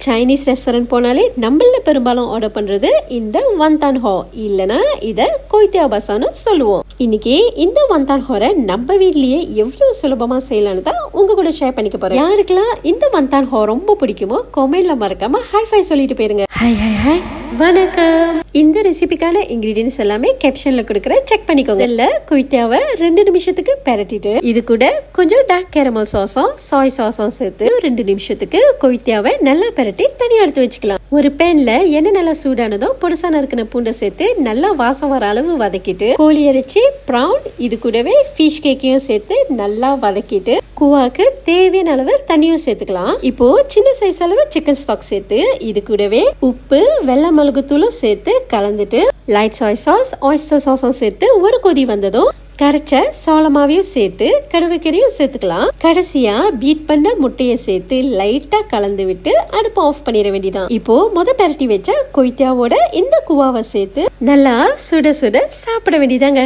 Chinese restaurant போனாலே நம்மள பெரும்பாலும் ஆர்டர் பண்றது இந்த வந்தான் ஹோ, இல்லனா இத கொய்தியா பசான்னு சொல்லுவோம். இன்னைக்கு இந்த வந்தான் ஹோரை நம்ம வீட்லயே எவ்வளவு சுலபமா செய்யலாம்னு தான் உங்க கூட ஷேர் பண்ணிக்க போறேன். யாருக்கெல்லாம் இந்த வந்தான் ஹோ ரொம்ப பிடிக்குமோ கமெண்ட்ல மறக்காம ஹாய் ஃபை சொல்லிட்டு போயிருங்க. ஹாய் ஹாய் ஹாய் வணக்கம். இந்த ரெசிபிக்கான இன்கிரீடியன்ஸ் எல்லாமே கேப்ஷன்ல கொடுக்குற, செக் பண்ணிக்கோங்க. இல்ல கொய்தியாவை 2 நிமிஷத்துக்கு பெரட்டிட்டு இது கூட கொஞ்சம் டார்க் கேரமல் சாஸும் சாய் சாஸும் சேர்த்து 2 நிமிஷத்துக்கு கொய்தியாவை நல்லா பெரட்டி தனியா எடுத்து வச்சுக்கலாம். ஒரு பேன்ல எண்ணெய் நல்லா சூடானதும் பொடுசா நறுக்கின பூண்டை சேர்த்து நல்லா வாசம் வர அளவு வதக்கிட்டு கோழி இறைச்சி, ப்ரான், இது கூடவே ஃபிஷ் கேக்கையும் சேர்த்து நல்லா வதக்கிட்டு குவாக்கு தேவையான அளவு தண்ணியும் சேர்த்துக்கலாம். இப்போ சின்ன சைஸ் அளவு சிக்கன் ஸ்டாக் சேர்த்து இது கூடவே உப்பு, வெள்ளை மிளகுத்தூளும் சேர்த்து கலந்துட்டு லைட் சாய் சாஸ், ஆயிஸ்டர் சாஸும் சேர்த்து ஒரு கொதி வந்ததும் கரைச்ச சோளமாவையும் சேர்த்து கடுவைக்கறியும் சேர்த்துக்கலாம். கடைசியா பீட் பண்ண முட்டையை சேர்த்து லைட்டா கலந்து விட்டு அடுப்பு ஆஃப் பண்ணிட வேண்டியதான். இப்போ பெரட்டி வச்ச கொய்தியாவோட இந்த குவாவை சேர்த்து நல்லா சுட சுட சாப்பிட வேண்டியதாங்க.